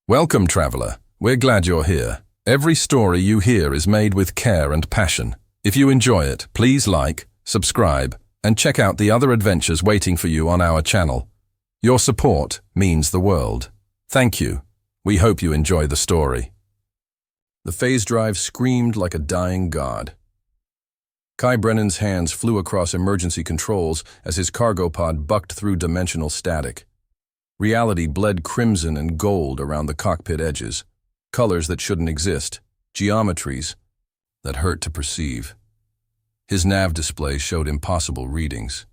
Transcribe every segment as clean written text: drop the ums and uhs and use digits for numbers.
Welcome, traveler. We're glad you're here. Every story you hear is made with care and passion. If you enjoy it, please like, subscribe, and check out the other adventures waiting for you on our channel. Your support means the world. Thank you. We hope you enjoy the story. The phase drive screamed like a dying god. Kai Brennan's hands flew across emergency controls as his cargo pod bucked through dimensional static. Reality bled crimson and gold around the cockpit edges, colors that shouldn't exist, geometries that hurt to perceive. His nav display showed impossible readings,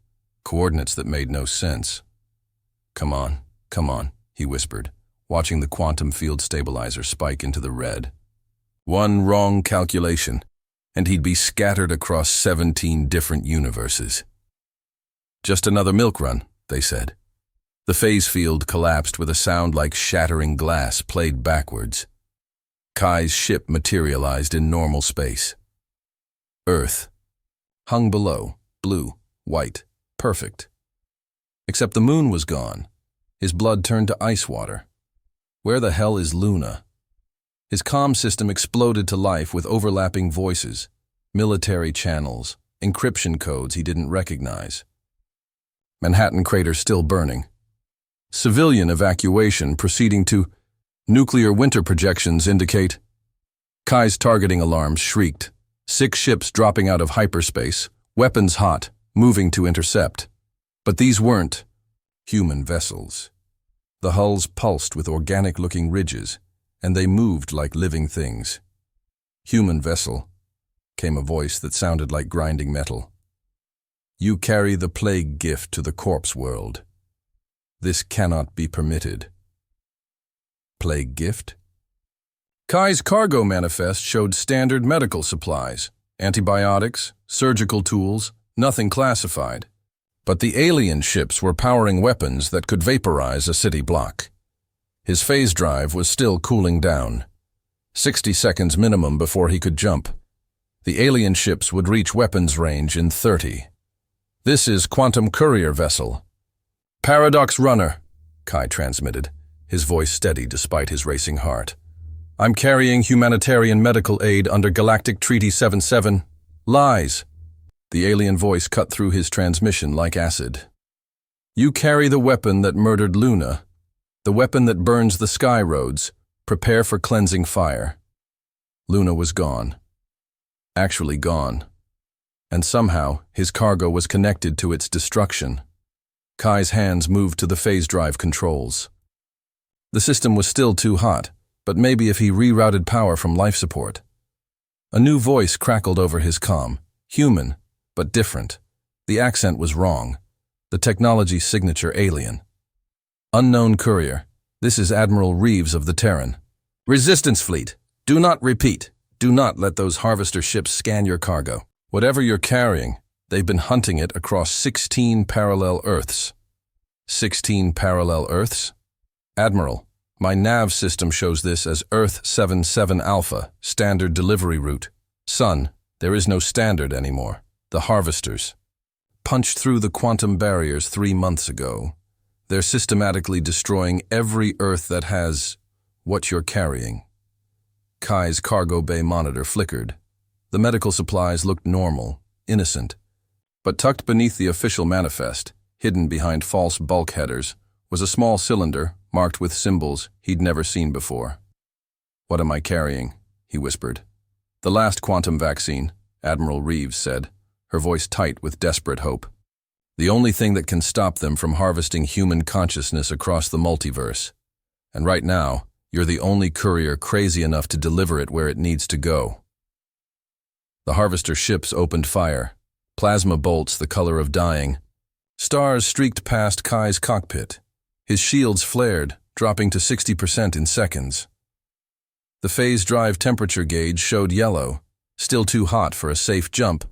coordinates that made no sense. Come on, he whispered, watching the quantum field stabilizer spike into the red. One wrong calculation, and he'd be scattered across 17 different universes. Just another milk run, they said. The phase field collapsed with a sound like shattering glass played backwards. Kai's ship materialized in normal space. Earth hung below, blue, white, perfect. Except the moon was gone. His blood turned to ice water. Where the hell is Luna? His comm system exploded to life with overlapping voices, military channels, encryption codes he didn't recognize. Manhattan crater still burning. Civilian evacuation proceeding to nuclear winter projections indicate. Kai's targeting alarms shrieked. 6 ships dropping out of hyperspace, weapons hot, moving to intercept. But these weren't human vessels. The hulls pulsed with organic-looking ridges, and they moved like living things. Human vessel, came a voice that sounded like grinding metal. You carry the plague gift to the corpse world. This cannot be permitted. Plague gift? Kai's cargo manifest showed standard medical supplies, antibiotics, surgical tools, nothing classified. But the alien ships were powering weapons that could vaporize a city block. His phase drive was still cooling down. 60 seconds minimum before he could jump. The alien ships would reach weapons range in 30. This is Quantum Courier vessel. Paradox Runner, Kai transmitted, his voice steady despite his racing heart. I'm carrying humanitarian medical aid under Galactic Treaty 77. Lies. The alien voice cut through his transmission like acid. You carry the weapon that murdered Luna, the weapon that burns the sky roads. Prepare for cleansing fire. Luna was gone. Actually gone. And somehow, his cargo was connected to its destruction. Kai's hands moved to the phase drive controls. The system was still too hot, but maybe if he rerouted power from life support. A new voice crackled over his comm. Human, but different. The accent was wrong. The technology signature alien. Unknown courier. This is Admiral Reeves of the Terran. Resistance fleet. Do not repeat. Do not let those harvester ships scan your cargo. Whatever you're carrying, they've been hunting it across 16 parallel Earths. 16 parallel Earths? Admiral, my nav system shows this as Earth 77 Alpha, standard delivery route. Son, there is no standard anymore. The harvesters punched through the quantum barriers 3 months ago. They're systematically destroying every Earth that has what you're carrying. Kai's cargo bay monitor flickered. The medical supplies looked normal, innocent. But tucked beneath the official manifest, hidden behind false bulk headers, was a small cylinder marked with symbols he'd never seen before. What am I carrying? He whispered. The last quantum vaccine, Admiral Reeves said, her voice tight with desperate hope. The only thing that can stop them from harvesting human consciousness across the multiverse. And right now, you're the only courier crazy enough to deliver it where it needs to go. The harvester ships opened fire. Plasma bolts the color of dying. Stars streaked past Kai's cockpit. His shields flared, dropping to 60% in seconds. The phase drive temperature gauge showed yellow, still too hot for a safe jump,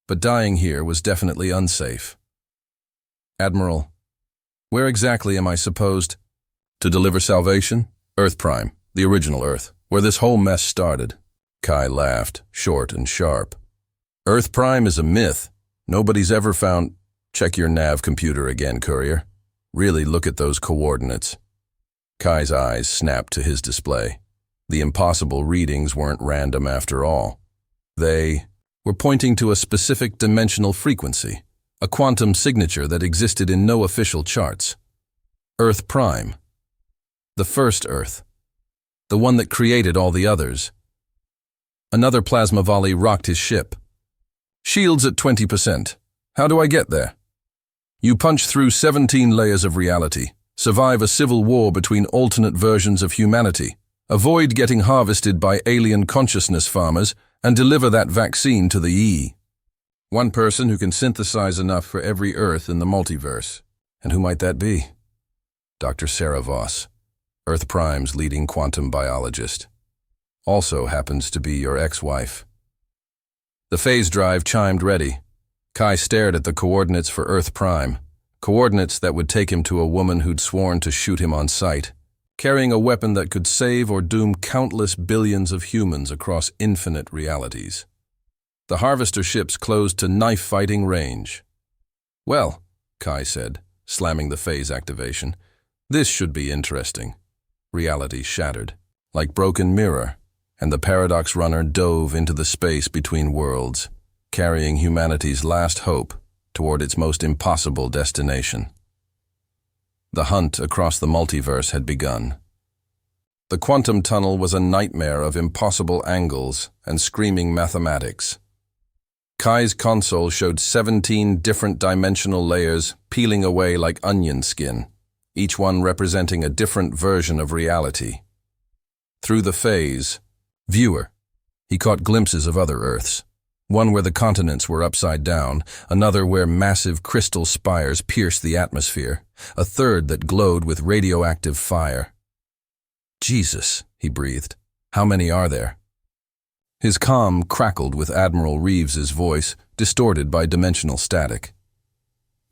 but dying here was definitely unsafe. Admiral, where exactly am I supposed to deliver salvation? Earth Prime, the original Earth, where this whole mess started. Kai laughed, short and sharp. Earth Prime is a myth. Nobody's ever found. Check your nav computer again, Courier. Really look at those coordinates. Kai's eyes snapped to his display. The impossible readings weren't random after all. They were pointing to a specific dimensional frequency, a quantum signature that existed in no official charts. Earth Prime. The first Earth. The one that created all the others. Another plasma volley rocked his ship. Shields at 20%. How do I get there? You punch through 17 layers of reality, survive a civil war between alternate versions of humanity, avoid getting harvested by alien consciousness farmers, and deliver that vaccine to the E. One person who can synthesize enough for every Earth in the multiverse. And who might that be? Dr. Sarah Voss, Earth Prime's leading quantum biologist. Also happens to be your ex-wife. The phase drive chimed ready. Kai stared at the coordinates for Earth Prime, coordinates that would take him to a woman who'd sworn to shoot him on sight, carrying a weapon that could save or doom countless billions of humans across infinite realities. The harvester ships closed to knife-fighting range. Well, Kai said, slamming the phase activation, this should be interesting. Reality shattered, like broken mirror, and the paradox runner dove into the space between worlds, carrying humanity's last hope toward its most impossible destination. The hunt across the multiverse had begun. The quantum tunnel was a nightmare of impossible angles and screaming mathematics. Kai's console showed 17 different dimensional layers peeling away like onion skin, each one representing a different version of reality. Through the phase, viewer, he caught glimpses of other Earths, one where the continents were upside down, another where massive crystal spires pierced the atmosphere, a third that glowed with radioactive fire. Jesus, he breathed. How many are there? His comm crackled with Admiral Reeves's voice, distorted by dimensional static.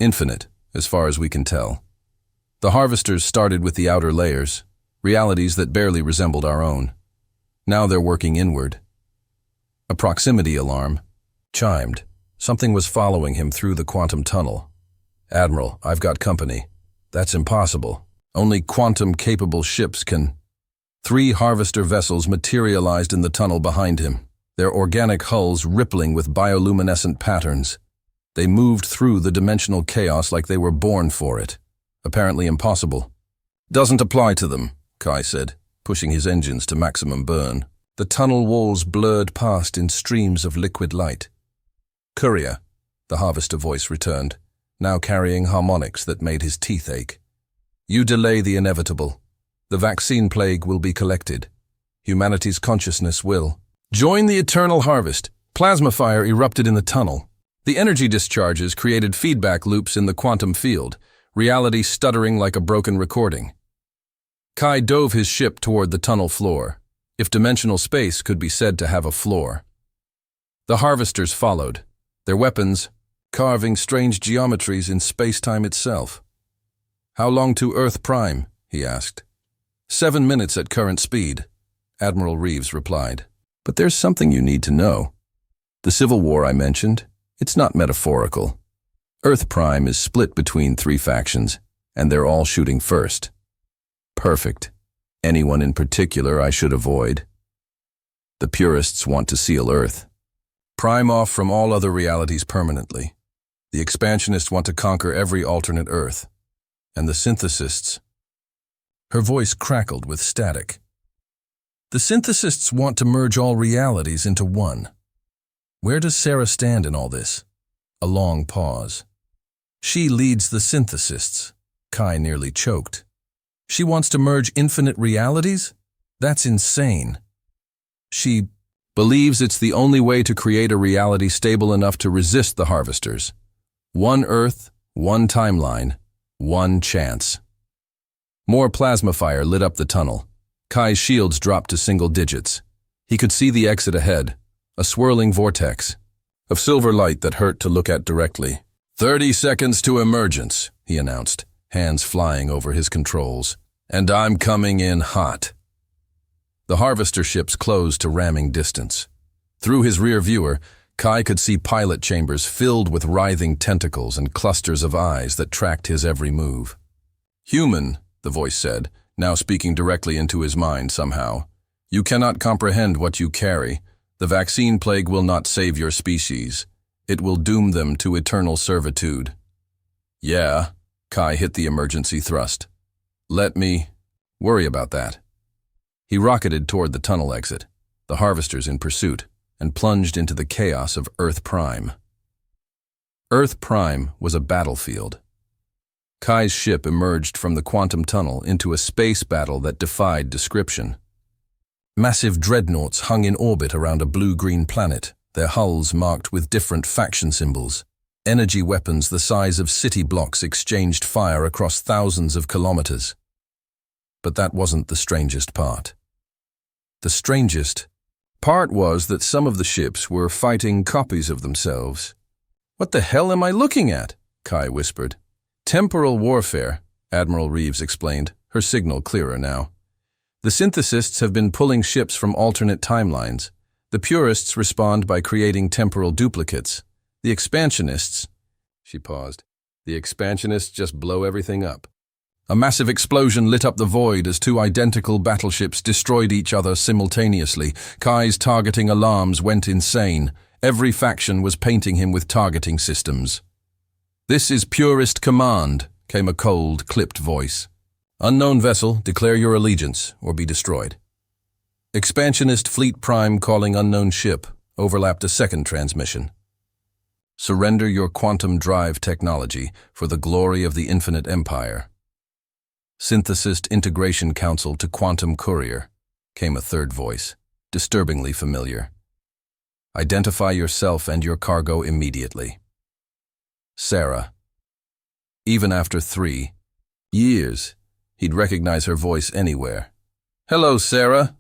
Infinite, as far as we can tell. The harvesters started with the outer layers, realities that barely resembled our own. Now they're working inward. A proximity alarm chimed. Something was following him through the quantum tunnel. Admiral, I've got company. That's impossible. Only quantum-capable ships can... 3 harvester vessels materialized in the tunnel behind him, their organic hulls rippling with bioluminescent patterns. They moved through the dimensional chaos like they were born for it. Apparently impossible. Doesn't apply to them, Kai said, pushing his engines to maximum burn. The tunnel walls blurred past in streams of liquid light. Courier, the harvester voice returned, now carrying harmonics that made his teeth ache. You delay the inevitable. The vaccine plague will be collected. Humanity's consciousness will. Join the eternal harvest. Plasma fire erupted in the tunnel. The energy discharges created feedback loops in the quantum field, reality stuttering like a broken recording. Kai dove his ship toward the tunnel floor, if dimensional space could be said to have a floor. The harvesters followed, their weapons carving strange geometries in space-time itself. How long to Earth Prime? He asked. 7 minutes at current speed, Admiral Reeves replied. But there's something you need to know. The Civil War I mentioned, it's not metaphorical. Earth Prime is split between 3 factions, and they're all shooting first. Perfect. Anyone in particular I should avoid? The purists want to seal Earth. Prime off from all other realities permanently. The expansionists want to conquer every alternate Earth. And the synthesists... Her voice crackled with static. The synthesists want to merge all realities into one. Where does Sarah stand in all this? A long pause. She leads the synthesists. Kai nearly choked. She wants to merge infinite realities? That's insane. She believes it's the only way to create a reality stable enough to resist the harvesters. One Earth, one timeline, one chance. More plasma fire lit up the tunnel. Kai's shields dropped to single digits. He could see the exit ahead, a swirling vortex of silver light that hurt to look at directly. 30 seconds to emergence, he announced, hands flying over his controls. And I'm coming in hot. The harvester ships closed to ramming distance. Through his rear viewer, Kai could see pilot chambers filled with writhing tentacles and clusters of eyes that tracked his every move. Human, the voice said, now speaking directly into his mind somehow. "You cannot comprehend what you carry. The vaccine plague will not save your species. It will doom them to eternal servitude." "Yeah," Kai hit the emergency thrust. "Let me worry about that." He rocketed toward the tunnel exit, the harvesters in pursuit, and plunged into the chaos of Earth Prime. Earth Prime was a battlefield. Kai's ship emerged from the quantum tunnel into a space battle that defied description. Massive dreadnoughts hung in orbit around a blue-green planet, their hulls marked with different faction symbols. Energy weapons the size of city blocks exchanged fire across thousands of kilometers. But that wasn't the strangest part. The strangest part was that some of the ships were fighting copies of themselves. "What the hell am I looking at?" Kai whispered. "Temporal warfare," Admiral Reeves explained, her signal clearer now. "The synthesists have been pulling ships from alternate timelines. The purists respond by creating temporal duplicates. The expansionists—" She paused. "The expansionists just blow everything up." A massive explosion lit up the void as two identical battleships destroyed each other simultaneously. Kai's targeting alarms went insane. Every faction was painting him with targeting systems. "This is Purist Command," came a cold, clipped voice. "Unknown vessel, declare your allegiance or be destroyed." Expansionist Fleet Prime calling unknown ship, overlapped a second transmission. "Surrender your quantum drive technology for the glory of the infinite empire." Synthesist Integration Council to Quantum Courier, came a third voice, disturbingly familiar. "Identify yourself and your cargo immediately." Sarah. Even after 3 years, he'd recognize her voice anywhere. "Hello, Sarah,"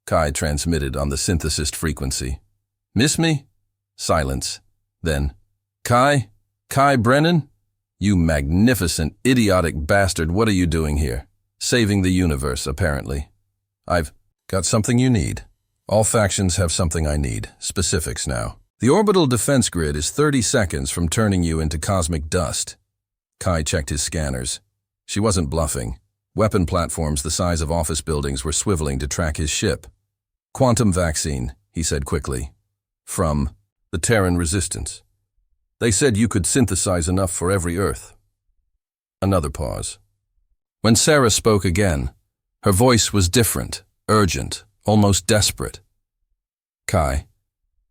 Kai transmitted on the synthesist frequency. "Miss me?" Silence. Then, Kai Brennan? "You magnificent, idiotic bastard, what are you doing here?" "Saving the universe, apparently." "I've got something you need." "All factions have something I need. Specifics now." "The orbital defense grid is 30 seconds from turning you into cosmic dust." Kai checked his scanners. She wasn't bluffing. Weapon platforms the size of office buildings were swiveling to track his ship. "Quantum vaccine," he said quickly. "From the Terran Resistance. They said you could synthesize enough for every Earth." Another pause. When Sarah spoke again, her voice was different, urgent, almost desperate. "Kai,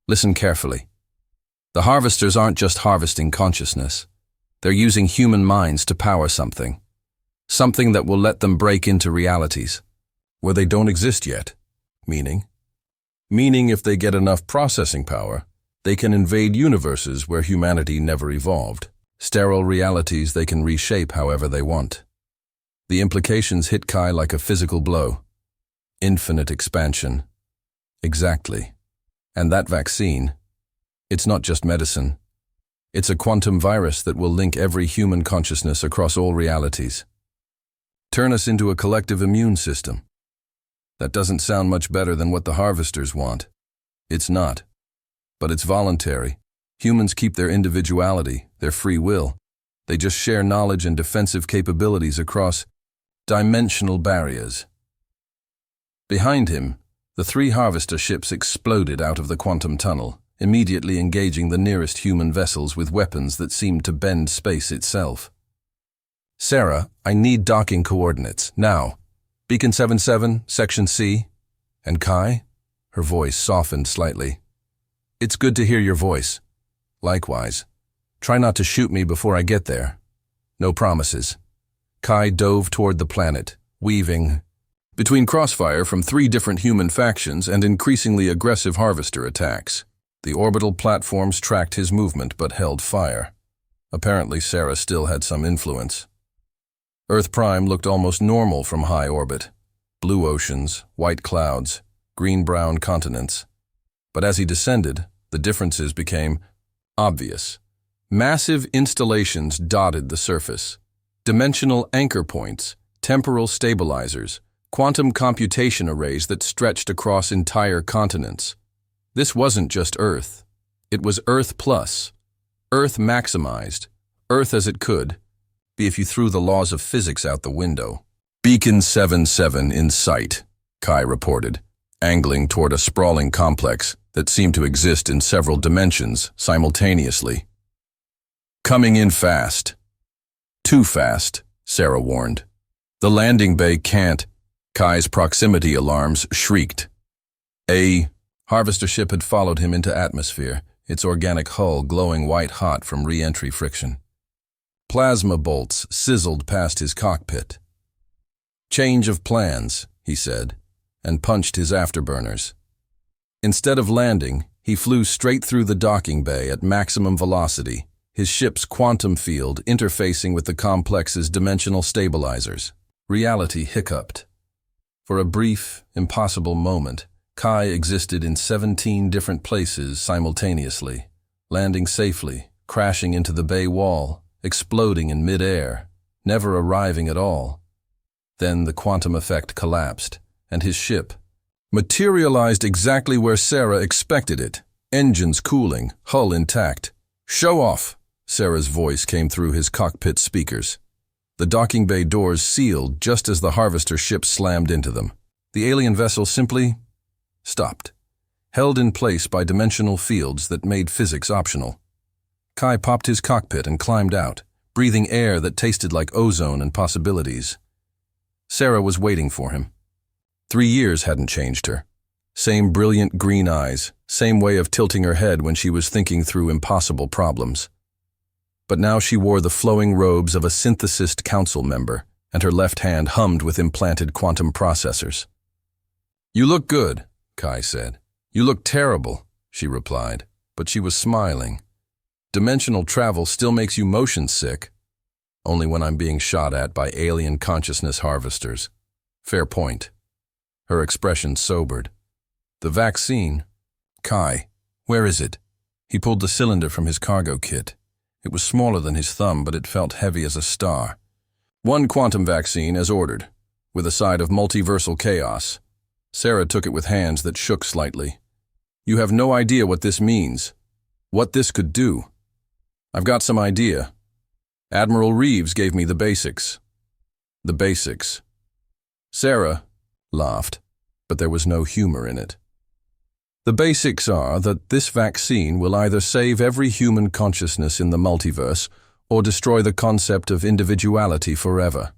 listen carefully. The harvesters aren't just harvesting consciousness. They're using human minds to power something. Something that will let them break into realities where they don't exist yet." "Meaning?" "Meaning if they get enough processing power, they can invade universes where humanity never evolved. Sterile realities they can reshape however they want." The implications hit Kai like a physical blow. Infinite expansion. Exactly. And that vaccine, it's not just medicine. It's a quantum virus that will link every human consciousness across all realities. Turn us into a collective immune system. That doesn't sound much better than what the harvesters want. It's not. But it's voluntary. Humans keep their individuality, their free will. They just share knowledge and defensive capabilities across dimensional barriers. Behind him, the 3 harvester ships exploded out of the quantum tunnel, immediately engaging the nearest human vessels with weapons that seemed to bend space itself. "Sarah, I need docking coordinates, now. Beacon 77, Section C." "And Kai?" Her voice softened slightly. "It's good to hear your voice." "Likewise. Try not to shoot me before I get there." "No promises." Kai dove toward the planet, weaving between crossfire from 3 different human factions and increasingly aggressive harvester attacks. The orbital platforms tracked his movement but held fire. Apparently Sarah still had some influence. Earth Prime looked almost normal from high orbit. Blue oceans, white clouds, green-brown continents. But as he descended, the differences became obvious. Massive installations dotted the surface. Dimensional anchor points, temporal stabilizers, quantum computation arrays that stretched across entire continents. This wasn't just Earth. It was Earth plus. Earth maximized. Earth as it could be if you threw the laws of physics out the window. Beacon 77 in sight, Kai reported, angling toward a sprawling complex that seemed to exist in several dimensions simultaneously. Coming in fast. Too fast, Sarah warned. The landing bay can't. Kai's proximity alarms shrieked. A harvester ship had followed him into atmosphere, its organic hull glowing white-hot from re-entry friction. Plasma bolts sizzled past his cockpit. Change of plans, he said, and punched his afterburners. Instead of landing, he flew straight through the docking bay at maximum velocity, his ship's quantum field interfacing with the complex's dimensional stabilizers. Reality hiccuped. For a brief, impossible moment, Kai existed in 17 different places simultaneously, landing safely, crashing into the bay wall, exploding in mid-air, never arriving at all. Then the quantum effect collapsed, and his ship materialized exactly where Sarah expected it, engines cooling, hull intact. "Show off," Sarah's voice came through his cockpit speakers. The docking bay doors sealed just as the harvester ship slammed into them. The alien vessel simply stopped, held in place by dimensional fields that made physics optional. Kai popped his cockpit and climbed out, breathing air that tasted like ozone and possibilities. Sarah was waiting for him. 3 years hadn't changed her. Same brilliant green eyes, same way of tilting her head when she was thinking through impossible problems. But now she wore the flowing robes of a synthesist council member, and her left hand hummed with implanted quantum processors. "You look good," Kai said. "You look terrible," she replied, but she was smiling. "Dimensional travel still makes you motion sick." "Only when I'm being shot at by alien consciousness harvesters." "Fair point." Her expression sobered. "The vaccine." "Kai, where is it?" He pulled the cylinder from his cargo kit. It was smaller than his thumb, but it felt heavy as a star. "1 quantum vaccine as ordered, with a side of multiversal chaos." Sarah took it with hands that shook slightly. "You have no idea what this means. What this could do." "I've got some idea. Admiral Reeves gave me the basics." "The basics." Sarah laughed, but there was no humor in it. "The basics are that this vaccine will either save every human consciousness in the multiverse or destroy the concept of individuality forever."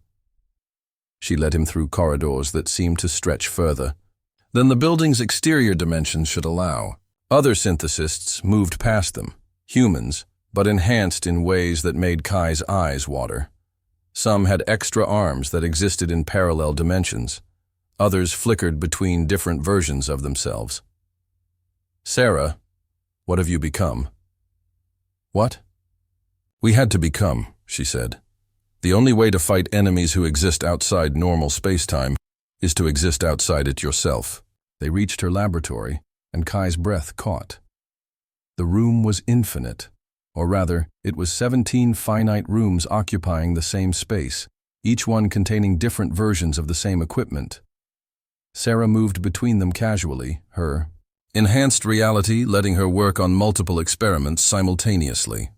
She led him through corridors that seemed to stretch further than the building's exterior dimensions should allow. Other synthesists moved past them, humans, but enhanced in ways that made Kai's eyes water. Some had extra arms that existed in parallel dimensions. Others flickered between different versions of themselves. "Sarah, what have you become?" "What?" "We had to become," she said. "The only way to fight enemies who exist outside normal space-time is to exist outside it yourself." They reached her laboratory, and Kai's breath caught. The room was infinite. Or rather, it was 17 finite rooms occupying the same space, each one containing different versions of the same equipment. Sarah moved between them casually, her enhanced reality letting her work on multiple experiments simultaneously.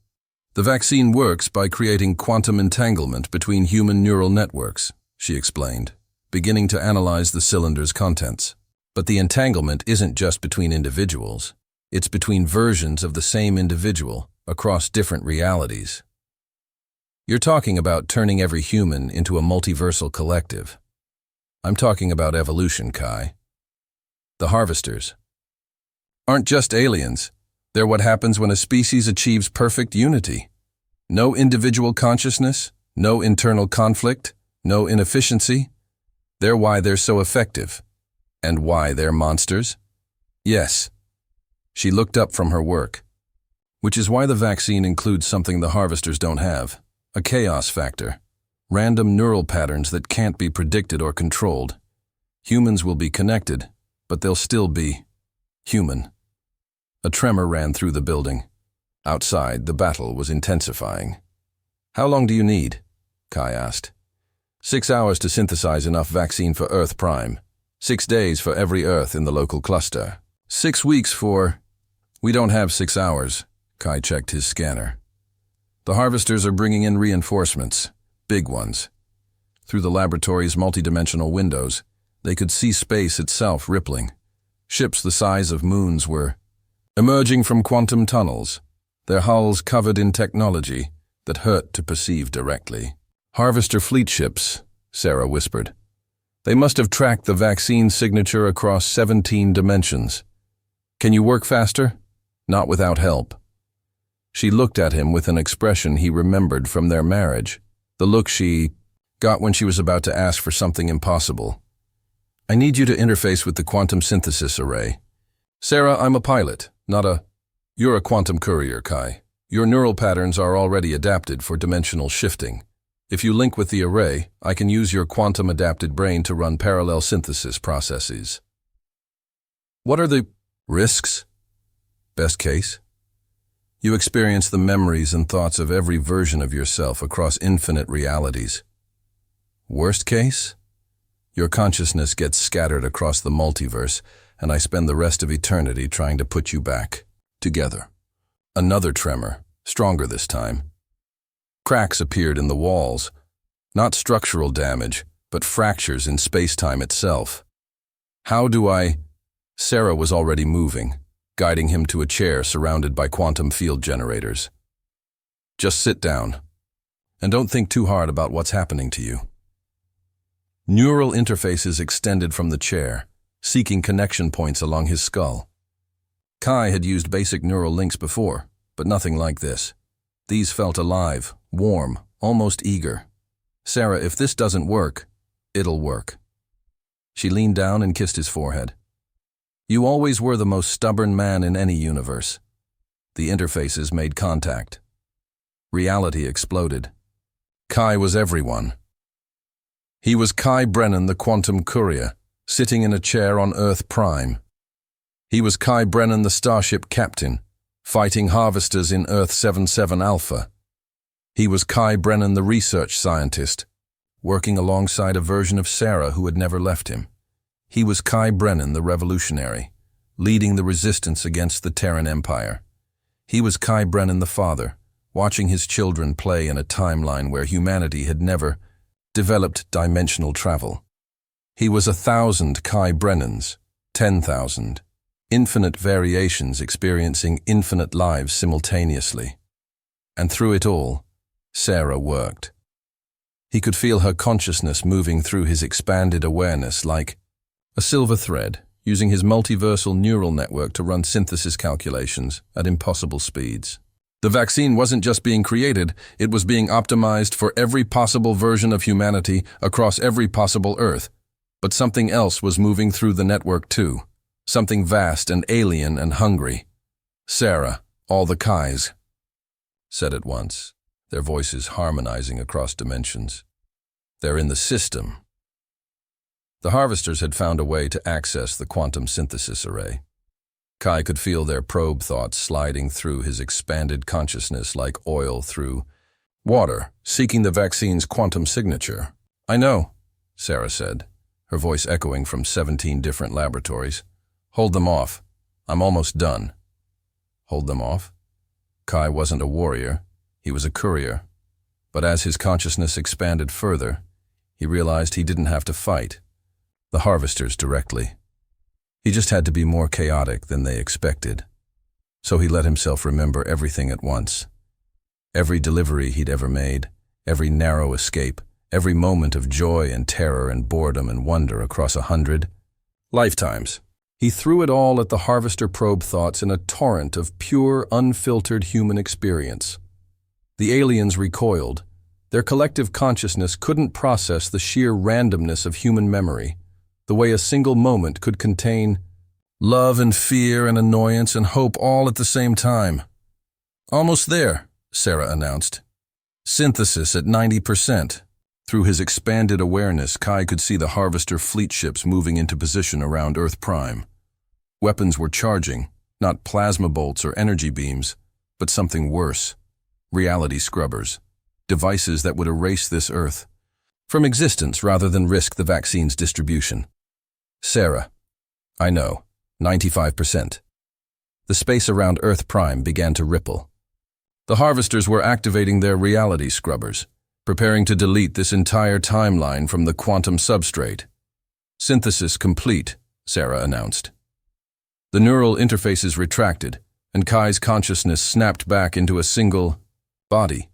"The vaccine works by creating quantum entanglement between human neural networks," she explained, beginning to analyze the cylinder's contents. "But the entanglement isn't just between individuals. It's between versions of the same individual, across different realities. You're talking about turning every human into a multiversal collective. I'm talking about evolution, Kai. The harvesters aren't just aliens. They're what happens when a species achieves perfect unity. No individual consciousness, no internal conflict, no inefficiency. They're why they're so effective. And why they're monsters? Yes." She looked up from her work. "Which is why the vaccine includes something the harvesters don't have, a chaos factor. Random neural patterns that can't be predicted or controlled. Humans will be connected, but they'll still be human." A tremor ran through the building. Outside, the battle was intensifying. "How long do you need?" Kai asked. 6 hours to synthesize enough vaccine for Earth Prime. 6 days for every Earth in the local cluster. 6 weeks for... We don't have 6 hours. Kai checked his scanner. The harvesters are bringing in reinforcements. Big ones. Through the laboratory's multidimensional windows, they could see space itself rippling. Ships the size of moons were emerging from quantum tunnels, their hulls covered in technology that hurt to perceive directly. Harvester fleet ships, Sarah whispered. They must have tracked the vaccine signature across 17 dimensions. Can you work faster? Not without help. She looked at him with an expression he remembered from their marriage, the look she got when she was about to ask for something impossible. I need you to interface with the quantum synthesis array. Sarah, I'm a pilot, not a... You're a quantum courier, Kai. Your neural patterns are already adapted for dimensional shifting. If you link with the array, I can use your quantum-adapted brain to run parallel synthesis processes. What are the risks? Best case? You experience the memories and thoughts of every version of yourself across infinite realities. Worst case? Your consciousness gets scattered across the multiverse, and I spend the rest of eternity trying to put you back together. Another tremor, stronger this time. Cracks appeared in the walls, not structural damage, but fractures in space-time itself. How do I... Sarah was already moving, guiding him to a chair surrounded by quantum field generators. Just sit down, and don't think too hard about what's happening to you. Neural interfaces extended from the chair, seeking connection points along his skull. Kai had used basic neural links before, but nothing like this. These felt alive, warm, almost eager. Sarah, if this doesn't work, it'll work. She leaned down and kissed his forehead. You always were the most stubborn man in any universe. The interfaces made contact. Reality exploded. Kai was everyone. He was Kai Brennan, the quantum courier, sitting in a chair on Earth Prime. He was Kai Brennan, the starship captain, fighting harvesters in Earth 77 Alpha. He was Kai Brennan, the research scientist, working alongside a version of Sarah who had never left him. He was Kai Brennan, the revolutionary, leading the resistance against the Terran Empire. He was Kai Brennan, the father, watching his children play in a timeline where humanity had never developed dimensional travel. He was 1,000 Kai Brennans, 10,000, infinite variations experiencing infinite lives simultaneously. And through it all, Sarah worked. He could feel her consciousness moving through his expanded awareness like a silver thread, using his multiversal neural network to run synthesis calculations at impossible speeds. The vaccine wasn't just being created, it was being optimized for every possible version of humanity across every possible Earth. But something else was moving through the network too. Something vast and alien and hungry. Sarah, all the Kais, said at once, their voices harmonizing across dimensions. They're in the system. The harvesters had found a way to access the quantum synthesis array. Kai could feel their probe thoughts sliding through his expanded consciousness like oil through water, seeking the vaccine's quantum signature. I know, Sarah said, her voice echoing from 17 different laboratories. Hold them off. I'm almost done. Hold them off? Kai wasn't a warrior. He was a courier. But as his consciousness expanded further, he realized he didn't have to fight the harvesters directly. He just had to be more chaotic than they expected. So he let himself remember everything at once. Every delivery he'd ever made, every narrow escape, every moment of joy and terror and boredom and wonder across 100 lifetimes. He threw it all at the harvester probe thoughts in a torrent of pure, unfiltered human experience. The aliens recoiled. Their collective consciousness couldn't process the sheer randomness of human memory, the way a single moment could contain love and fear and annoyance and hope all at the same time. Almost there, Sarah announced. Synthesis at 90%. Through his expanded awareness, Kai could see the harvester fleet ships moving into position around Earth Prime. Weapons were charging, not plasma bolts or energy beams, but something worse. Reality scrubbers. Devices that would erase this Earth from existence rather than risk the vaccine's distribution. Sarah, I know, 95%. The space around Earth Prime began to ripple. The harvesters were activating their reality scrubbers, preparing to delete this entire timeline from the quantum substrate. Synthesis complete, Sarah announced. The neural interfaces retracted, and Kai's consciousness snapped back into a single body.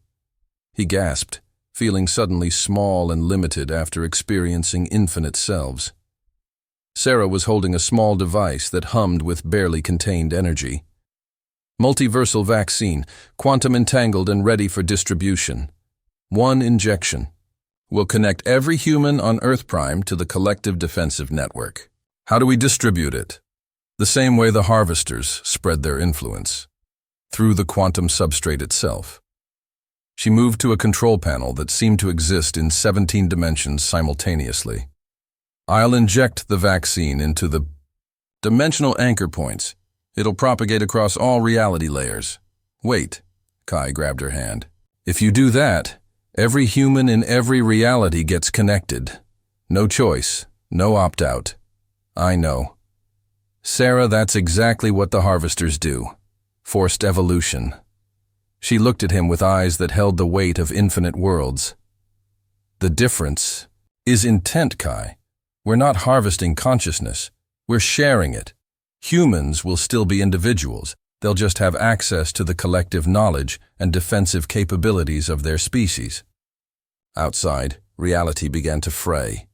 He gasped, feeling suddenly small and limited after experiencing infinite selves. Sarah was holding a small device that hummed with barely contained energy. Multiversal vaccine, quantum entangled and ready for distribution. 1 injection will connect every human on Earth Prime to the collective defensive network. How do we distribute it? The same way the harvesters spread their influence, through the quantum substrate itself. She moved to a control panel that seemed to exist in 17 dimensions simultaneously. I'll inject the vaccine into the dimensional anchor points. It'll propagate across all reality layers. Wait, Kai grabbed her hand. If you do that, every human in every reality gets connected. No choice, no opt-out. I know. Sarah, that's exactly what the harvesters do. Forced evolution. She looked at him with eyes that held the weight of infinite worlds. The difference is intent, Kai. We're not harvesting consciousness. We're sharing it. Humans will still be individuals. They'll just have access to the collective knowledge and defensive capabilities of their species. Outside, reality began to fray.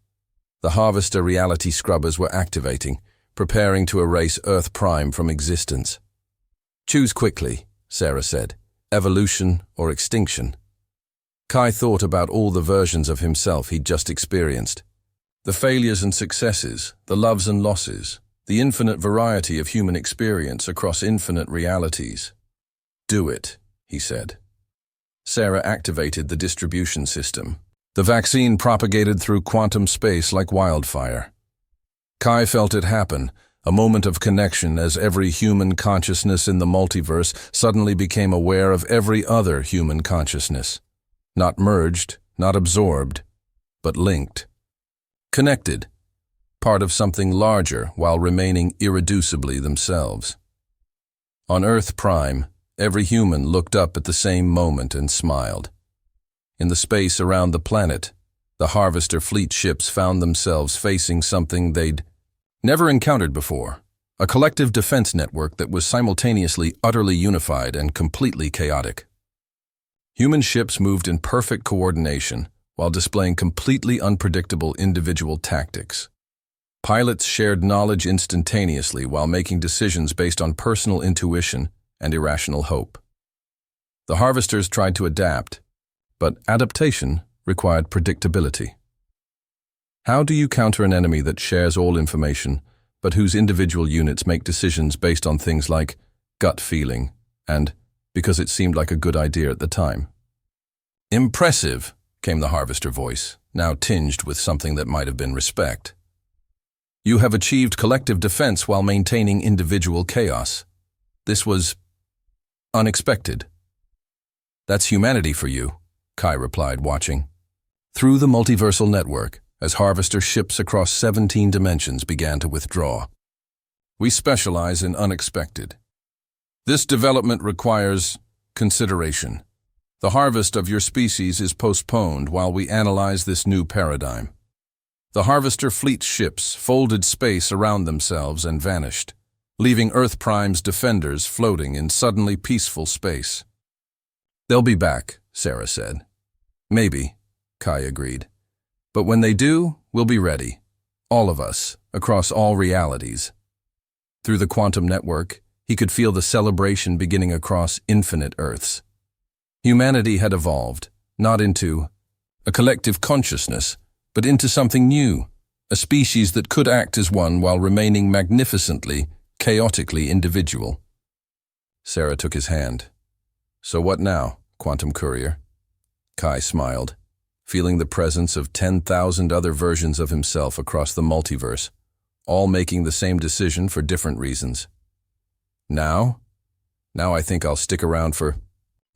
The harvester reality scrubbers were activating, preparing to erase Earth Prime from existence. Choose quickly, Sarah said. Evolution or extinction. Kai thought about all the versions of himself he'd just experienced. The failures and successes, the loves and losses, the infinite variety of human experience across infinite realities. Do it, he said. Sarah activated the distribution system. The vaccine propagated through quantum space like wildfire. Kai felt it happen, a moment of connection as every human consciousness in the multiverse suddenly became aware of every other human consciousness. Not merged, not absorbed, but linked. Connected, part of something larger while remaining irreducibly themselves. On Earth Prime, every human looked up at the same moment and smiled. In the space around the planet, the Harvester fleet ships found themselves facing something they'd never encountered before, a collective defense network that was simultaneously utterly unified and completely chaotic. Human ships moved in perfect coordination while displaying completely unpredictable individual tactics. Pilots shared knowledge instantaneously while making decisions based on personal intuition and irrational hope. The harvesters tried to adapt, but adaptation required predictability. How do you counter an enemy that shares all information, but whose individual units make decisions based on things like gut feeling and because it seemed like a good idea at the time? Impressive, came the harvester voice, now tinged with something that might have been respect. You have achieved collective defense while maintaining individual chaos. This was unexpected. That's humanity for you, Kai replied, watching. Through the multiversal network, as harvester ships across 17 dimensions began to withdraw. We specialize in unexpected. This development requires consideration. The harvest of your species is postponed while we analyze this new paradigm. The harvester fleet ships folded space around themselves and vanished, leaving Earth Prime's defenders floating in suddenly peaceful space. They'll be back, Sarah said. Maybe, Kai agreed. But when they do, we'll be ready. All of us, across all realities. Through the quantum network, he could feel the celebration beginning across infinite Earths. Humanity had evolved, not into a collective consciousness, but into something new, a species that could act as one while remaining magnificently, chaotically individual. Sarah took his hand. So what now, Quantum Courier? Kai smiled, feeling the presence of 10,000 other versions of himself across the multiverse, all making the same decision for different reasons. Now I think I'll stick around for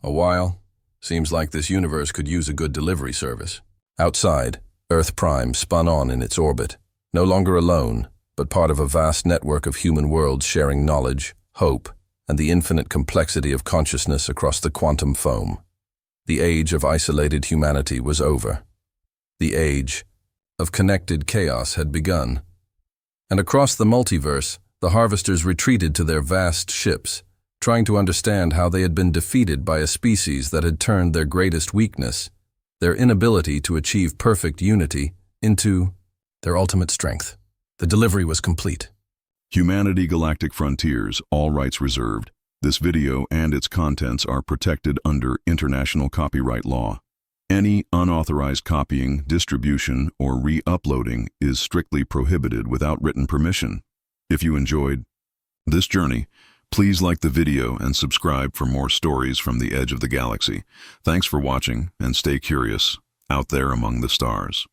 a while. Seems like this universe could use a good delivery service. Outside, Earth Prime spun on in its orbit, no longer alone, but part of a vast network of human worlds sharing knowledge, hope, and the infinite complexity of consciousness across the quantum foam. The age of isolated humanity was over. The age of connected chaos had begun. And across the multiverse, the harvesters retreated to their vast ships, trying to understand how they had been defeated by a species that had turned their greatest weakness, their inability to achieve perfect unity, into their ultimate strength. The delivery was complete. Humanity Galactic Frontiers, all rights reserved. This video and its contents are protected under international copyright law. Any unauthorized copying, distribution, or re-uploading is strictly prohibited without written permission. If you enjoyed this journey, please like the video and subscribe for more stories from the edge of the galaxy. Thanks for watching, and stay curious out there among the stars.